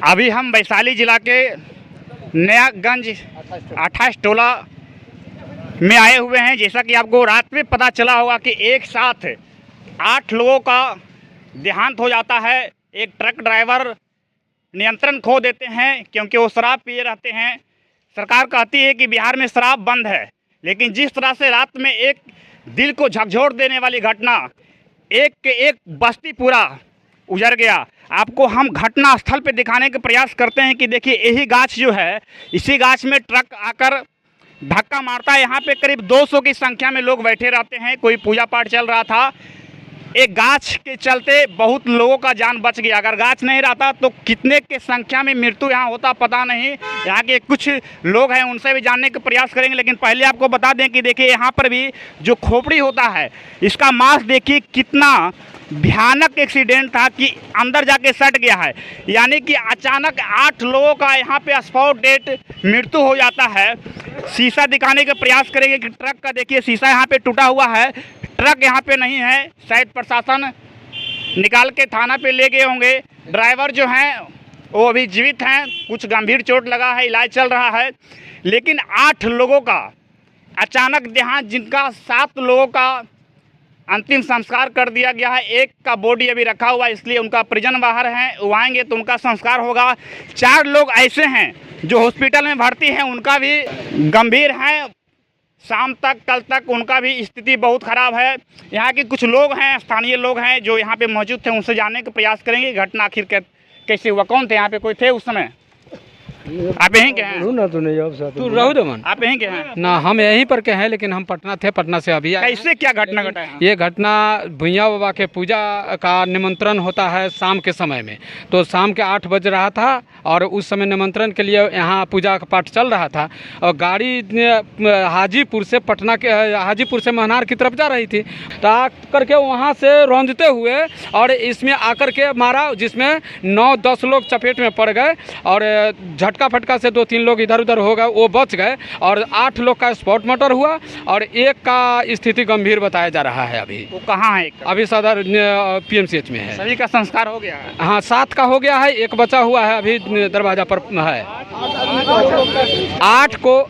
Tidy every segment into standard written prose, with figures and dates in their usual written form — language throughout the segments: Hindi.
अभी हम वैशाली जिला के नयागंज 28 टोला में आए हुए हैं। जैसा कि आपको रात में पता चला होगा कि एक साथ 8 लोगों का देहांत हो जाता है। एक ट्रक ड्राइवर नियंत्रण खो देते हैं क्योंकि वो शराब पिए रहते हैं। सरकार कहती है कि बिहार में शराब बंद है, लेकिन जिस तरह से रात में एक दिल को झकझोर देने वाली घटना, एक के एक बस्ती पूरा उजड़ गया। आपको हम घटना स्थल पे दिखाने का प्रयास करते हैं कि देखिए यही गाछ जो है, इसी गाछ में ट्रक आकर धक्का मारता है। यहाँ पे करीब 200 की संख्या में लोग बैठे रहते हैं। कोई पूजा पाठ चल रहा था। एक गाछ के चलते बहुत लोगों का जान बच गया। अगर गाछ नहीं रहता तो कितने के संख्या में मृत्यु यहाँ होता पता नहीं। यहाँ के कुछ लोग हैं, उनसे भी जानने का प्रयास करेंगे, लेकिन पहले आपको बता दें कि देखिए यहाँ पर भी जो खोपड़ी होता है, इसका मांस देखिए कितना भयानक एक्सीडेंट था कि अंदर जाके सट गया है। यानी कि अचानक 8 लोगों का यहाँ पे स्पॉट डेट मृत्यु हो जाता है। शीशा दिखाने का प्रयास करेंगे कि ट्रक का देखिए शीशा यहाँ पे टूटा हुआ है। ट्रक यहाँ पे नहीं है, शायद प्रशासन निकाल के थाना पे ले गए होंगे। ड्राइवर जो हैं वो अभी जीवित हैं, कुछ गंभीर चोट लगा है, इलाज चल रहा है। लेकिन 8 लोगों का अचानक देहांत, जिनका 7 लोगों का अंतिम संस्कार कर दिया गया है। एक का बॉडी अभी रखा हुआ है, इसलिए उनका परिजन बाहर हैं, वो आएंगे तो उनका संस्कार होगा। 4 लोग ऐसे हैं जो हॉस्पिटल में भर्ती हैं, उनका भी गंभीर है। शाम तक, कल तक उनका भी स्थिति बहुत ख़राब है। यहाँ के कुछ लोग हैं, स्थानीय लोग हैं जो यहाँ पे मौजूद थे, उनसे जानने का प्रयास करेंगे घटना आखिर कैसे हुआ। कौन थे यहाँ पे, कोई थे उस समय? आप यहीं के हैं? तू रहू दमन, आप यहीं के हैं? ना हम यहीं पर के हैं, लेकिन हम पटना थे, पटना से अभी आए। कैसे क्या घटना घटा है? ये घटना भुइयाँ बाबा के पूजा का निमंत्रण होता है शाम के समय में। तो शाम के 8 बज रहा था और उस समय निमंत्रण के लिए यहाँ पूजा का पाठ चल रहा था और गाड़ी हाजीपुर से पटना के, हाजीपुर से महनार की तरफ जा रही थी। तो आकर के वहाँ से रौंदते हुए और इसमें आकर के मारा, जिसमें 9-10 लोग चपेट में पड़ गए और झटका फटका से 2-3 लोग इधर उधर हो गए, वो बच गए और 8 लोग का स्पॉट मर्डर हुआ और एक का स्थिति गंभीर बताया जा रहा है। अभी वो कहाँ है? अभी सदर PMCH में है। सभी का संस्कार हो गया है? हाँ, 7 का हो गया है, एक बचा हुआ है, अभी दरवाजा पर है। 8 को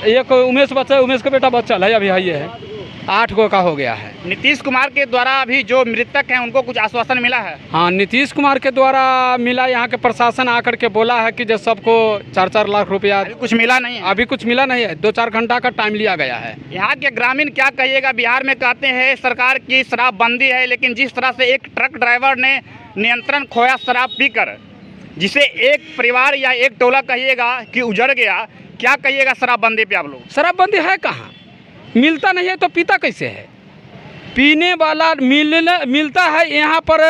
एक उमेश बच्चा, उमेश का बेटा बच्चा है, अभी है ये है। 8 को का हो गया है। नीतीश कुमार के द्वारा अभी जो मृतक हैं उनको कुछ आश्वासन मिला है? हाँ, नीतीश कुमार के द्वारा मिला। यहाँ के प्रशासन आकर के बोला है कि जो सबको 4-4 लाख रुपया। अभी कुछ मिला नहीं है? अभी कुछ मिला नहीं है, 2-4 घंटा का टाइम लिया गया है। यहाँ के ग्रामीण क्या कहिएगा? बिहार में कहते हैं सरकार की शराबबंदी है, लेकिन जिस तरह से एक ट्रक ड्राइवर ने नियंत्रण खोया शराब पीकर, जिसे एक परिवार या एक टोला कहिएगा कि उजड़ गया, क्या कहिएगा शराबबंदी पे आप लोग? शराबबंदी है कहाँ? मिलता नहीं है तो पीता कैसे है? पीने वाला मिलता है यहाँ पर।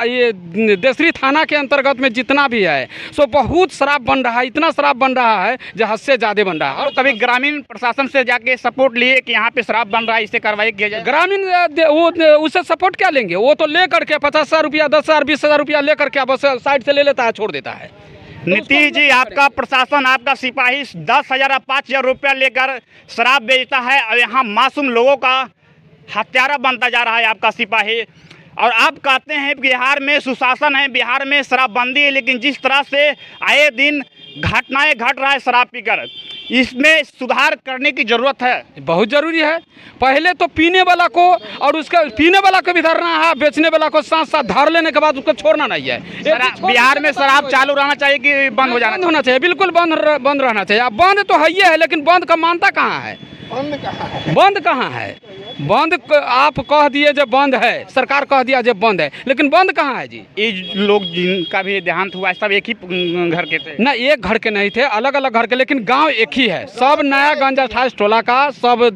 ये देसरी थाना के अंतर्गत में जितना भी है सो बहुत शराब बन रहा है, इतना शराब बन रहा है जो हद से ज़्यादा बन रहा है। और कभी ग्रामीण प्रशासन से जाके सपोर्ट लिए कि यहाँ पे शराब बन रहा है, इससे कार्रवाई किया जाए? ग्रामीण वो उससे सपोर्ट क्या लेंगे? वो तो ले करके 50,000 रुपया, 10,000, 20,000 रुपया ले करके बस साइड से ले लेता है, छोड़ देता है। नीतीश जी, आपका प्रशासन, आपका सिपाही 10,000 या 5,000 रुपया लेकर शराब बेचता है और यहाँ मासूम लोगों का हत्यारा बनता जा रहा है आपका सिपाही। और आप कहते हैं बिहार में सुशासन है, बिहार में शराबबंदी है, लेकिन जिस तरह से आए दिन घटनाएं घट रहा है शराब पीकर, इसमें सुधार करने की ज़रूरत है। बहुत ज़रूरी है। पहले तो पीने वाला को और उसका पीने वाला को भी धरना है, बेचने वाला को साथ साथ धर लेने के बाद उसको छोड़ना नहीं है। बिहार में शराब चालू रहना चाहिए कि बंद हो जाना? बंद होना चाहिए, बिल्कुल बंद रहना चाहिए। अब बंद तो है ही है, लेकिन बंद का मानता कहाँ है? बंद कहाँ है? बंद आप कह दिए जब बंद है, सरकार कह दिया जब बंद है, लेकिन बंद कहाँ है जी? ये लोग जिनका भी देहांत हुआ सब एक ही घर के थे? ना, एक घर के नहीं थे, अलग अलग घर के, लेकिन गांव एक ही है। सब नयागंज 28 टोला का सब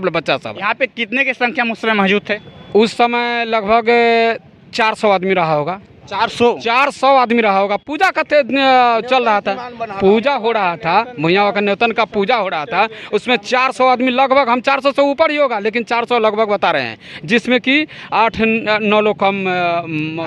बच्चा सब। यहाँ पे कितने की संख्या में उस समय मौजूद थे? उस समय लगभग 400 आदमी रहा होगा। 400 आदमी रहा होगा। पूजा का चल रहा था, पूजा हो रहा था, भुइयाँ का न्योतन का पूजा हो रहा था। उसमें 400 आदमी लगभग, हम 400 से ऊपर ही होगा, लेकिन 400 लगभग बता रहे हैं, जिसमें कि 8-9 लोग कम।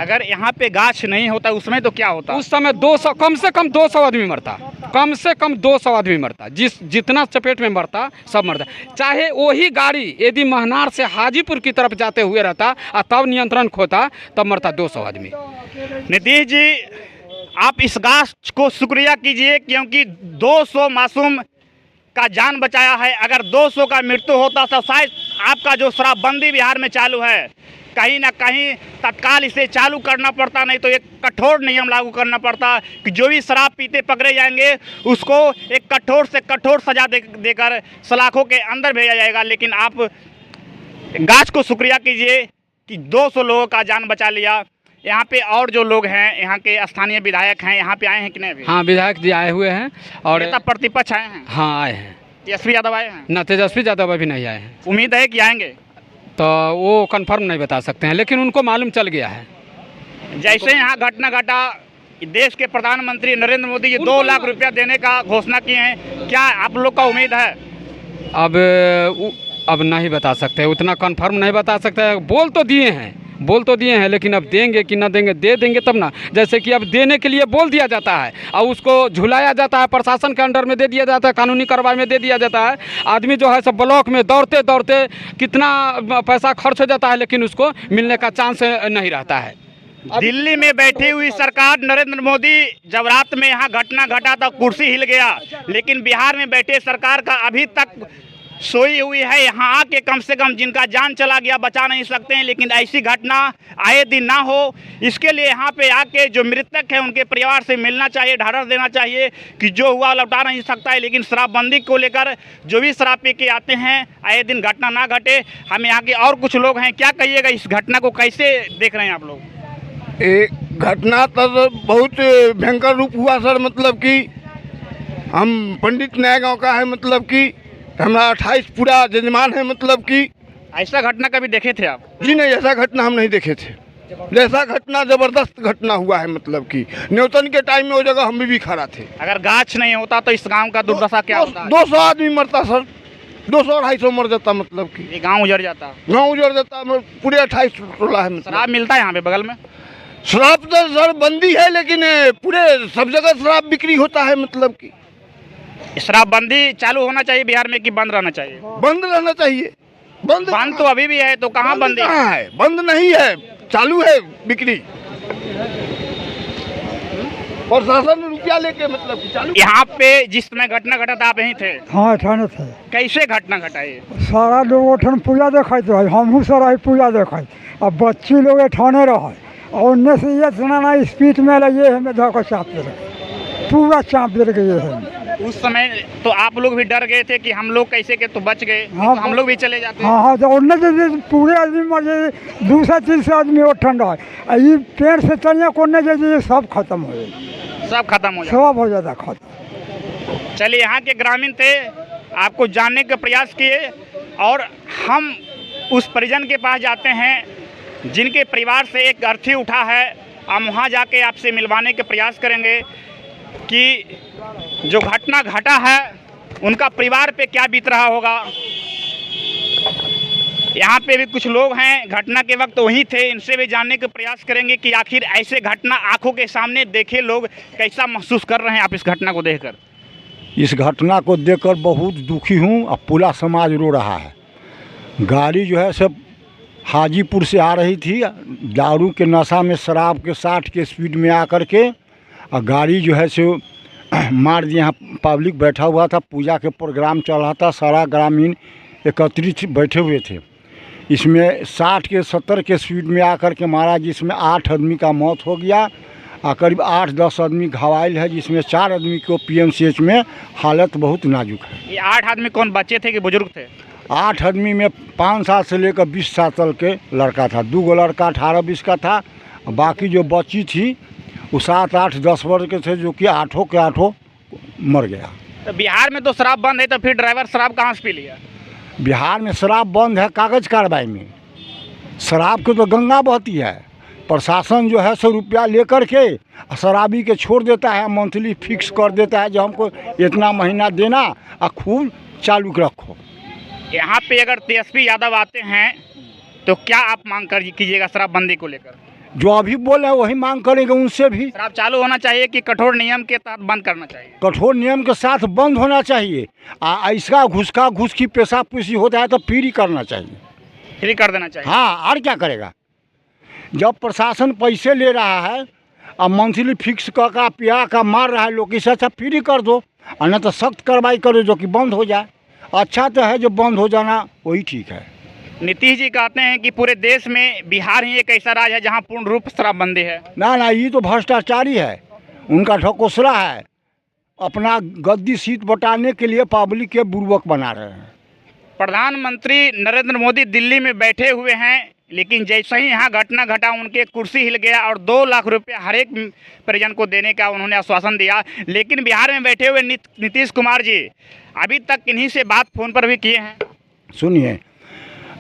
अगर यहाँ पे गाछ नहीं होता उसमें तो क्या होता? उस समय 200, कम से कम 200 आदमी मरता। कम से कम 200 आदमी मरता, जितना चपेट में मरता सब मरता। चाहे वही गाड़ी यदि महनार से हाजीपुर की तरफ जाते हुए रहता और तब नियंत्रण खोता तब मरता 200 आदमी। नीतीश जी, आप इस गाछ को शुक्रिया कीजिए क्योंकि 200 मासूम का जान बचाया है। अगर 200 का मृत्यु होता तो शायद आपका जो शराबबंदी बिहार में चालू है कहीं ना कहीं तत्काल इसे चालू करना पड़ता, नहीं तो एक कठोर नियम लागू करना पड़ता कि जो भी शराब पीते पकड़े जाएंगे उसको एक कठोर से कठोर सजा देकर सलाखों के अंदर भेजा जाएगा। लेकिन आप गाछ को शुक्रिया कीजिए कि 200 लोगों का जान बचा लिया। यहाँ पे और जो लोग हैं, यहाँ के स्थानीय विधायक हैं, यहाँ पे आए हैं कि नहीं? हाँ, विधायक जी आए हुए हैं और नेता प्रतिपक्ष आए हैं। हाँ, आए हैं। तेजस्वी यादव आए हैं? ना, तेजस्वी यादव अभी नहीं आए हैं। उम्मीद है कि आएंगे? तो वो कंफर्म नहीं बता सकते हैं, लेकिन उनको मालूम चल गया है। जैसे यहाँ घटना घटा, देश के प्रधानमंत्री नरेंद्र मोदी जी 2 लाख रुपया देने का घोषणा किए हैं, क्या आप लोग का उम्मीद है? अब नहीं बता सकते, उतना कंफर्म नहीं बता सकते। बोल तो दिए हैं लेकिन अब देंगे कि ना देंगे, दे देंगे तब ना। जैसे कि अब देने के लिए बोल दिया जाता है और उसको झुलाया जाता है, प्रशासन के अंडर में दे दिया जाता है, कानूनी कार्रवाई में दे दिया जाता है। आदमी जो है सब ब्लॉक में दौड़ते दौड़ते कितना पैसा खर्च हो जाता है, लेकिन उसको मिलने का चांस नहीं रहता है। दिल्ली में बैठी हुई सरकार नरेंद्र मोदी जब रात में यहाँ घटना घटा तो कुर्सी हिल गया, लेकिन बिहार में बैठे सरकार का अभी तक सोई हुई है। यहाँ आके कम से कम जिनका जान चला गया बचा नहीं सकते हैं, लेकिन ऐसी घटना आए दिन ना हो इसके लिए यहाँ पे आके जो मृतक है उनके परिवार से मिलना चाहिए, ढाढ़स देना चाहिए कि जो हुआ लौटा नहीं सकता है। लेकिन शराबबंदी को लेकर जो भी शराब पी के आते हैं आए दिन घटना ना घटे। हम यहाँ के और कुछ लोग हैं, क्या कहिएगा इस घटना को कैसे देख रहे हैं आप लोग? एक घटना तो बहुत भयंकर रूप हुआ सर। मतलब कि हम पंडित नया गाँव का है, मतलब कि हमारा 28 पूरा जजमान है। मतलब कि ऐसा घटना कभी देखे थे आप? जी नहीं, ऐसा घटना हम नहीं देखे थे। जैसा घटना ज़बरदस्त घटना हुआ है। मतलब कि न्यूटन के टाइम में वो जगह हम भी खड़ा थे। अगर गाछ नहीं होता तो इस गांव का दुर्दशा क्या होता? 200 आदमी मरता सर, 200-250 मर जाता। मतलब कि ये गांव उजड़ जाता, गाँव उजड़ जाता। पूरे 28 टोला है। शराब मिलता है यहाँ पे बगल में? शराब तो सर बंदी है, लेकिन पूरे सब जगह शराब बिक्री होता है। मतलब कि शराबबंदी चालू होना चाहिए बिहार में कि बंद रहना चाहिए? बंद रहना चाहिए। बंद तो अभी भी है, तो कहाँ बंद है? बंद नहीं है, चालू है बिक्री। प्रशासन रुपया लेके मतलब कि चालू। यहाँ पे जिस समय घटना घटा था आप यहीं थे? हाँ, ठाणे थे। कैसे घटना घटा ये? सारा लोग ओठन पूजा देखते रहे, हमहूँ सारा पूजा देखे। अब बच्ची लोग ठाणे रहे और उन्ने से ये सुना ना स्पीड में ये हमें धोखा चाप दे रहे, पूरा चाप दे रहे ये है। उस समय तो आप लोग भी डर गए थे कि हम लोग कैसे के तो बच गए, हाँ, तो हम लोग भी चले जाते। हाँ, तो उनने से पूरे आदमी मर जाए, 200-300 आदमी ओठन रहे। ये पेड़ से तनिया कोने जैसे सब खत्म हो जाए, सब खत्म हो जाए, सब हो जाता खत्म। चलिए, यहाँ के ग्रामीण थे, आपको जानने का प्रयास किए और हम उस परिजन के पास जाते हैं जिनके परिवार से एक अर्थी उठा है। हम वहाँ जाके आपसे मिलवाने के प्रयास करेंगे कि जो घटना घटा है उनका परिवार पे क्या बीत रहा होगा। यहाँ पे भी कुछ लोग हैं, घटना के वक्त वहीं थे, इनसे भी जानने का प्रयास करेंगे कि आखिर ऐसे घटना आंखों के सामने देखे लोग कैसा महसूस कर रहे हैं आप इस घटना को देखकर? इस घटना को देखकर बहुत दुखी हूँ। अब पूरा समाज रो रहा है। गाड़ी जो है सब हाजीपुर से आ रही थी, दारू के नशा में शराब के 60 के स्पीड में आकर के और गाड़ी जो है सो मार दिया। यहाँ पब्लिक बैठा हुआ था, पूजा के प्रोग्राम चल रहा था, सारा ग्रामीण एकत्रित बैठे हुए थे। इसमें 60 के 70 के स्पीड में आकर के मारा, जिसमें 8 आदमी का मौत हो गया और करीब 8-10 आदमी घायल है, जिसमें 4 आदमी को PMCH में हालत बहुत नाजुक है। ये 8 आदमी कौन, बच्चे थे कि बुजुर्ग थे? 8 आदमी में 5 साल से लेकर 20 साल तक के लड़का था, 2 लड़का 18-20 का था, बाकी जो बच्ची थी वो 7-8-10 वर्ष के थे, जो कि 8 के 8 मर गया। तो बिहार में तो शराब बंद है, तो फिर ड्राइवर शराब कहाँ से पी लिया? बिहार में शराब बंद है कागज़ कार्रवाई में। शराब की तो गंगा बहती है। प्रशासन जो है 100 रुपया लेकर के शराबी के छोड़ देता है, मंथली फिक्स कर देता है जो हमको इतना महीना देना और खूब चालू रखो। यहाँ पे अगर तेजस्वी यादव आते हैं तो क्या आप मांग कर कीजिएगा शराबबंदी को लेकर? जो अभी बोल रहे हैं वही मांग करेंगे उनसे भी। शराब चालू होना चाहिए कि कठोर नियम के तहत बंद करना चाहिए? कठोर नियम के साथ बंद होना चाहिए। ऐसा घुसका घुस की पेशा पुसी होता है तो फ्री करना चाहिए, फ्री कर देना चाहिए। हाँ, और क्या करेगा? जब प्रशासन पैसे ले रहा है और मंथली फिक्स का पिया का मार रहा है लोग, इससे अच्छा फ्री कर दो, और न तो सख्त कार्रवाई करो जो कि बंद हो जाए। अच्छा तो है जो बंद हो जाना वही ठीक है। नीतीश जी कहते हैं कि पूरे देश में बिहार ही एक ऐसा राज्य है जहां पूर्ण रूप शराबबंदी है। ना, ये तो भ्रष्टाचारी है, उनका ढकोसला है, अपना गद्दी सीट बटाने के लिए पब्लिक के बुर्बक बना रहे हैं। प्रधानमंत्री नरेंद्र मोदी दिल्ली में बैठे हुए हैं, लेकिन जैसे ही यहाँ घटना घटा उनके कुर्सी हिल गया और 2 लाख रुपए हर एक परिजन को देने का उन्होंने आश्वासन दिया। लेकिन बिहार में बैठे हुए नीतीश कुमार जी अभी तक इन्हीं से बात फोन पर भी किए हैं। सुनिए,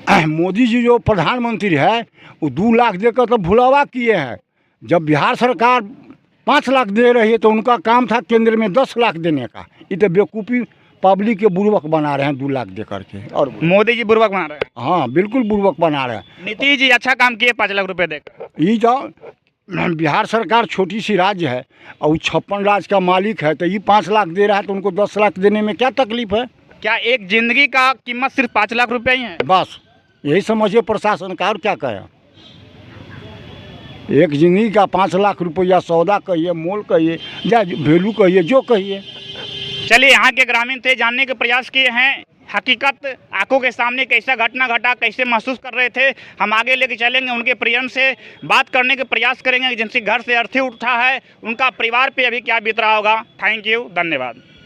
मोदी जी जो प्रधानमंत्री है वो 2 लाख देकर तो भुलावा किए हैं। जब बिहार सरकार 5 लाख दे रही है तो उनका काम था केंद्र में 10 लाख देने का। ये तो बेवकूफ़ी पब्लिक के बुर्बक बना रहे हैं 2 लाख दे करके। और मोदी जी बुर्बक बना रहे हैं? हाँ, बिल्कुल बुर्बक बना रहे हैं। नीतीश जी अच्छा काम किए 5 लाख रुपए देकर। ये जो बिहार सरकार छोटी सी राज्य है और 56 राज्य का मालिक है, तो ये 5 लाख दे रहा है तो उनको 10 लाख देने में क्या तकलीफ है? क्या एक जिंदगी का कीमत सिर्फ 5 लाख रुपए ही है? बस यही समझिए प्रशासन का, और क्या कहें। एक जिंदगी का 5 लाख रुपया सौदा कहिए, मोल कहिए या वैल्यू कहिए, जो कहिए। चलिए, यहाँ के ग्रामीण थे, जानने के प्रयास किए हैं हकीकत आंखों के सामने कैसा घटना घटा, कैसे महसूस कर रहे थे। हम आगे लेके चलेंगे, उनके परिजन से बात करने के प्रयास करेंगे जिनसे घर से अर्थी उठा है, उनका परिवार पे अभी क्या बीत रहा होगा। थैंक यू, धन्यवाद।